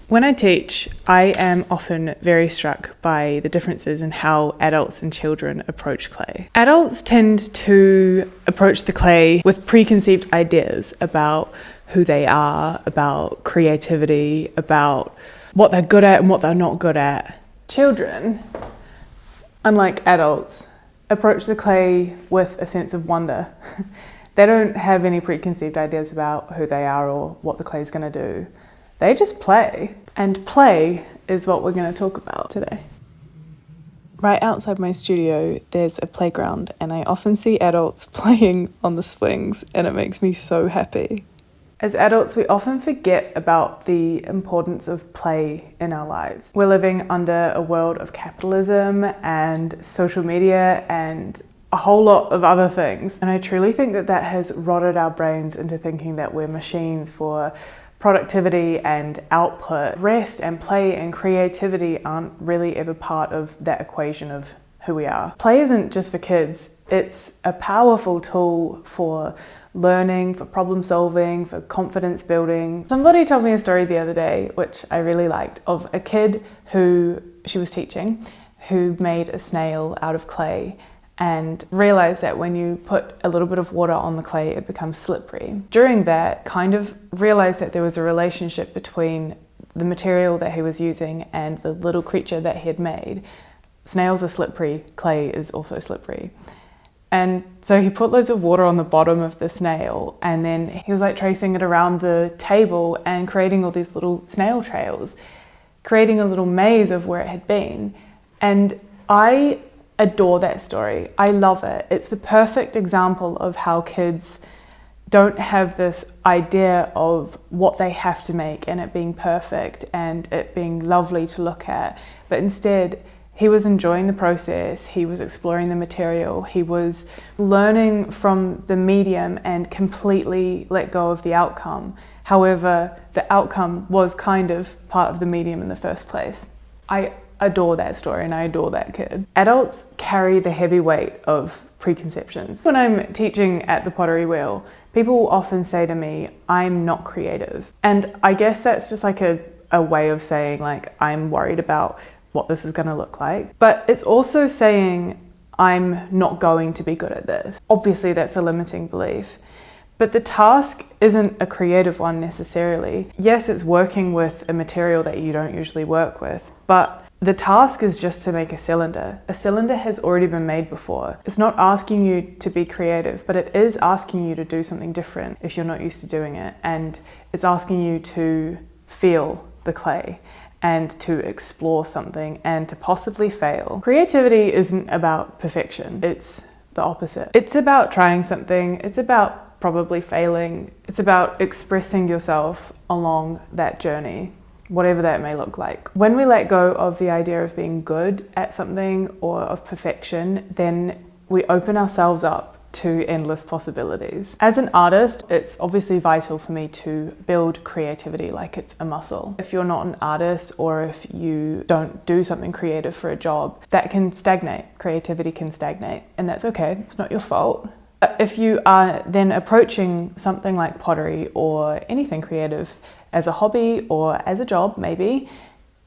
When I teach, I am often very struck by the differences in how adults and children approach clay. Adults tend to approach the clay with preconceived ideas about who they are, about creativity, about what they're good at and what they're not good at. Children, unlike adults, approach the clay with a sense of wonder. They don't have any preconceived ideas about who they are or what the clay is going to do. They just play. And play is what we're going to talk about today. Right outside my studio, there's a playground, and I often see adults playing on the swings, and it makes me so happy. As adults, we often forget about the importance of play in our lives. We're living under a world of capitalism and social media and a whole lot of other things. And I truly think that that has rotted our brains into thinking that we're machines for productivity and output. Rest and play and creativity aren't really ever part of that equation of who we are. Play isn't just for kids. It's a powerful tool for learning, for problem solving, for confidence building. Somebody told me a story the other day, which I really liked, of a kid who she was teaching, who made a snail out of clay and realized that when you put a little bit of water on the clay, it becomes slippery. During that, kind of realized that there was a relationship between the material that he was using and the little creature that he had made. Snails are slippery, clay is also slippery. And so he put loads of water on the bottom of the snail, and then he was like tracing it around the table and creating all these little snail trails, creating a little maze of where it had been. And I adore that story. I love it. It's the perfect example of how kids don't have this idea of what they have to make and it being perfect and it being lovely to look at, but instead he was enjoying the process, he was exploring the material, he was learning from the medium and completely let go of the outcome. However, the outcome was kind of part of the medium in the first place. I adore that story and I adore that kid. Adults carry the heavy weight of preconceptions. When I'm teaching at the pottery wheel, people often say to me, I'm not creative. And I guess that's just like a way of saying like, I'm worried about what this is going to look like. But it's also saying, I'm not going to be good at this. Obviously that's a limiting belief. But the task isn't a creative one necessarily. Yes, it's working with a material that you don't usually work with, but the task is just to make a cylinder. A cylinder has already been made before. It's not asking you to be creative, but it is asking you to do something different if you're not used to doing it. And it's asking you to feel the clay and to explore something and to possibly fail. Creativity isn't about perfection. It's the opposite. It's about trying something. It's about probably failing. It's about expressing yourself along that journey, whatever that may look like. When we let go of the idea of being good at something or of perfection, then we open ourselves up to endless possibilities. As an artist, it's obviously vital for me to build creativity like it's a muscle. If you're not an artist or if you don't do something creative for a job, that can stagnate. Creativity can stagnate, and that's okay. It's not your fault. But if you are then approaching something like pottery or anything creative as a hobby or as a job maybe,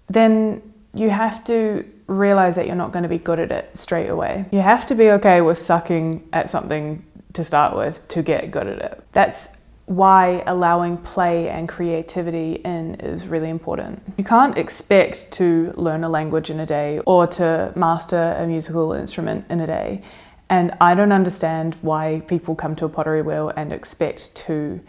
then you have to realize that you're not going to be good at it straight away. You have to be okay with sucking at something to start with to get good at it. That's why allowing play and creativity in is really important. You can't expect to learn a language in a day or to master a musical instrument in a day. And I don't understand why people come to a pottery wheel and expect to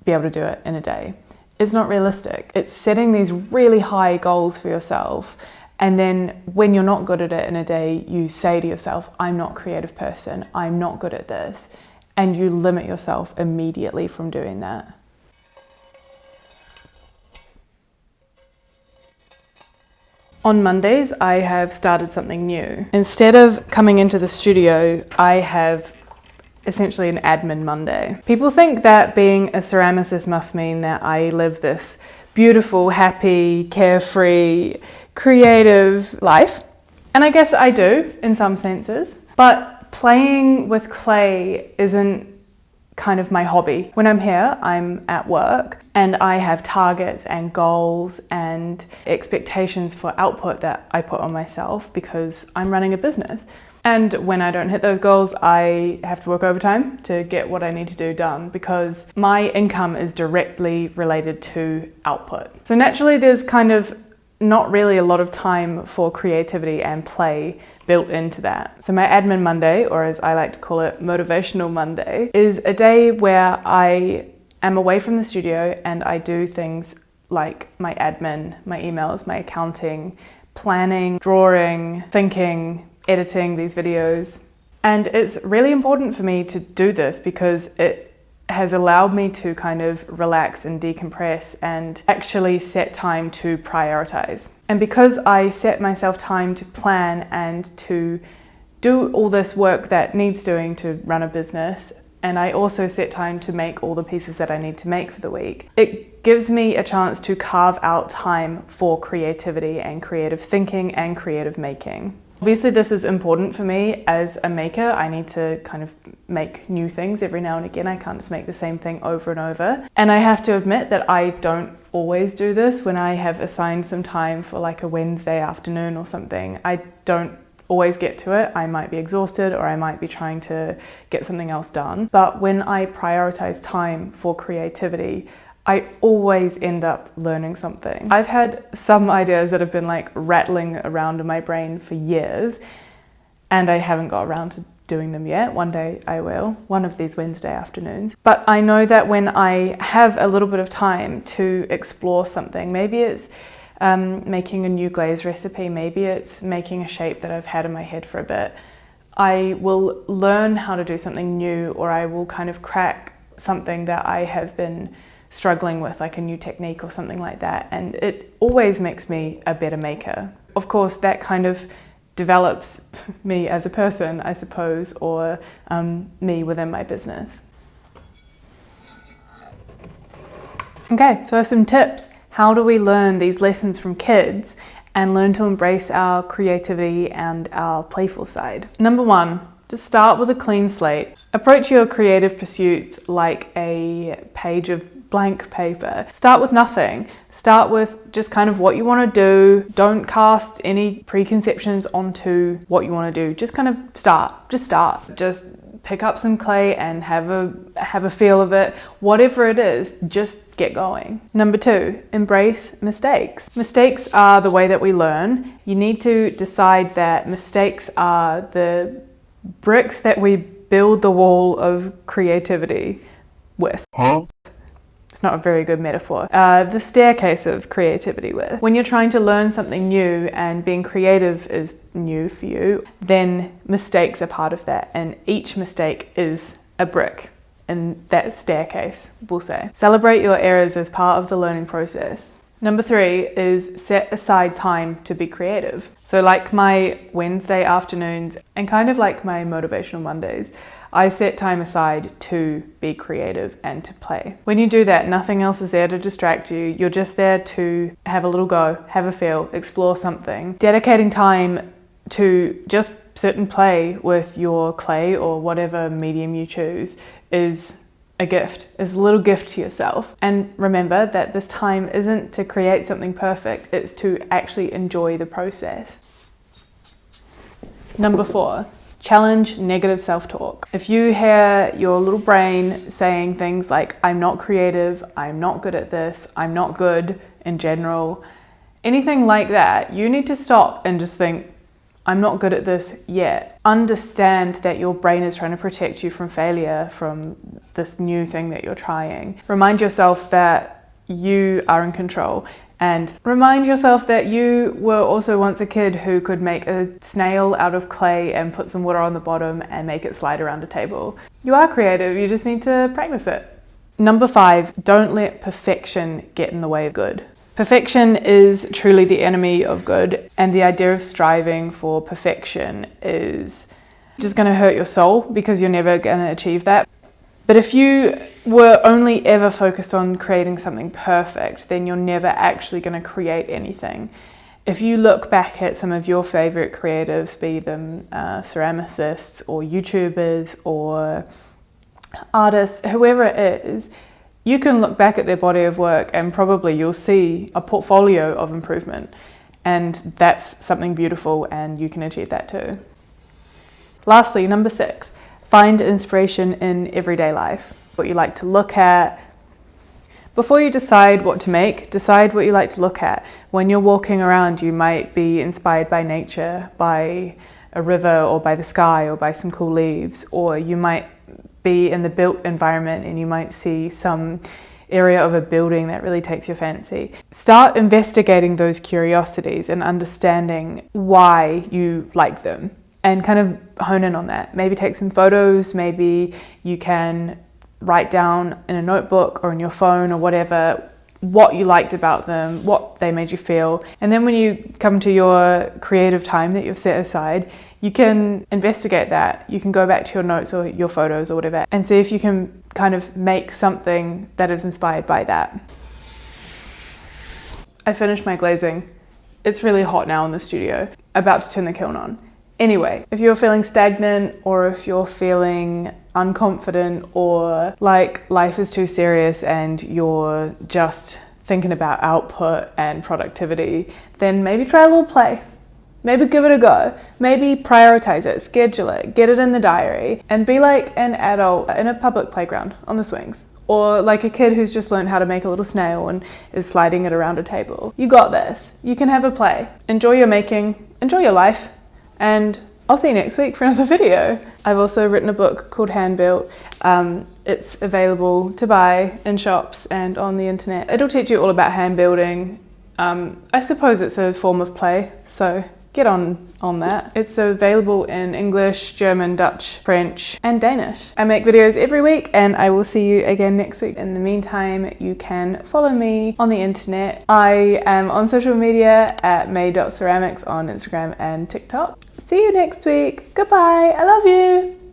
be able to do it in a day. It's not realistic. It's setting these really high goals for yourself, and then when you're not good at it in a day, you say to yourself, I'm not a creative person, I'm not good at this, and you limit yourself immediately from doing that. On Mondays, I have started something new. Instead of coming into the studio, I have essentially an admin Monday. People think that being a ceramicist must mean that I live this beautiful, happy, carefree, creative life. And I guess I do in some senses. But playing with clay isn't kind of my hobby. When I'm here, I'm at work and I have targets and goals and expectations for output that I put on myself because I'm running a business. And when I don't hit those goals, I have to work overtime to get what I need to do done because my income is directly related to output. So naturally, there's kind of not really a lot of time for creativity and play built into that. So my admin Monday, or as I like to call it, motivational Monday, is a day where I am away from the studio and I do things like my admin, my emails, my accounting, planning, drawing, thinking, editing these videos. And it's really important for me to do this because it has allowed me to kind of relax and decompress and actually set time to prioritize. And because I set myself time to plan and to do all this work that needs doing to run a business, and I also set time to make all the pieces that I need to make for the week, it gives me a chance to carve out time for creativity and creative thinking and creative making. Obviously, this is important for me as a maker. I need to kind of make new things every now and again. I can't just make the same thing over and over. And I have to admit that I don't always do this. When I have assigned some time for like a Wednesday afternoon or something, I don't always get to it. I might be exhausted or I might be trying to get something else done. But when I prioritize time for creativity, I always end up learning something. I've had some ideas that have been like rattling around in my brain for years and I haven't got around to doing them yet. One day I will, one of these Wednesday afternoons. But I know that when I have a little bit of time to explore something, maybe it's making a new glaze recipe, maybe it's making a shape that I've had in my head for a bit, I will learn how to do something new, or I will kind of crack something that I have been struggling with, like a new technique or something like that, and it always makes me a better maker. Of course, that kind of develops me as a person, I suppose, or me within my business. Okay, so some tips. How do we learn these lessons from kids and learn to embrace our creativity and our playful side? Number one, just start with a clean slate. Approach your creative pursuits like a page of blank paper. Start with nothing. Start with just kind of what you want to do. Don't cast any preconceptions onto what you want to do. Just kind of start. Just pick up some clay and have a feel of it. Whatever it is, just get going. Number two, embrace mistakes. Mistakes are the way that we learn. You need to decide that mistakes are the bricks that we build the wall of creativity with. It's not a very good metaphor. The staircase of creativity with. When you're trying to learn something new and being creative is new for you, then mistakes are part of that, and each mistake is a brick in that staircase, we'll say. Celebrate your errors as part of the learning process. Number three is set aside time to be creative. So like my Wednesday afternoons and kind of like my motivational Mondays, I set time aside to be creative and to play. When you do that, nothing else is there to distract you. You're just there to have a little go, have a feel, explore something. Dedicating time to just sit and play with your clay or whatever medium you choose is a gift, is a little gift to yourself. And remember that this time isn't to create something perfect, it's to actually enjoy the process. Number four, challenge negative self-talk. If you hear your little brain saying things like, I'm not creative, I'm not good at this, I'm not good in general, anything like that, you need to stop and just think, I'm not good at this yet. Understand that your brain is trying to protect you from failure, from this new thing that you're trying. Remind yourself that you are in control, and remind yourself that you were also once a kid who could make a snail out of clay and put some water on the bottom and make it slide around a table. You are creative, you just need to practice it. Number five, don't let perfection get in the way of good. Perfection is truly the enemy of good, and the idea of striving for perfection is just going to hurt your soul because you're never going to achieve that. But if you were only ever focused on creating something perfect, then you're never actually going to create anything. If you look back at some of your favorite creatives, be them ceramicists or YouTubers or artist, whoever it is, you can look back at their body of work and probably you'll see a portfolio of improvement. And that's something beautiful, and you can achieve that too. Lastly, number 6, find inspiration in everyday life. What you like to look at. Before you decide what to make, decide what you like to look at. When you're walking around, you might be inspired by nature, by a river or by the sky or by some cool leaves, or you might be in the built environment and you might see some area of a building that really takes your fancy. Start investigating those curiosities and understanding why you like them and kind of hone in on that. Maybe take some photos, maybe you can write down in a notebook or in your phone or whatever what you liked about them, what they made you feel. And then when you come to your creative time that you've set aside, you can investigate that. You can go back to your notes or your photos or whatever and see if you can kind of make something that is inspired by that. I finished my glazing. It's really hot now in the studio, about to turn the kiln on. Anyway, if you're feeling stagnant or if you're feeling unconfident or like life is too serious and you're just thinking about output and productivity, then maybe try a little play. Maybe give it a go. Maybe prioritize it, schedule it, get it in the diary, and be like an adult in a public playground on the swings. Or like a kid who's just learned how to make a little snail and is sliding it around a table. You got this. You can have a play. Enjoy your making, enjoy your life, and I'll see you next week for another video. I've also written a book called Hand Built. It's available to buy in shops and on the internet. It'll teach you all about hand building. I suppose it's a form of play, so get on that. It's available in English, German, Dutch, French, and Danish. I make videos every week and I will see you again next week. In the meantime, you can follow me on the internet. I am on social media at Mae.Ceramics on Instagram and TikTok. See you next week. Goodbye. I love you.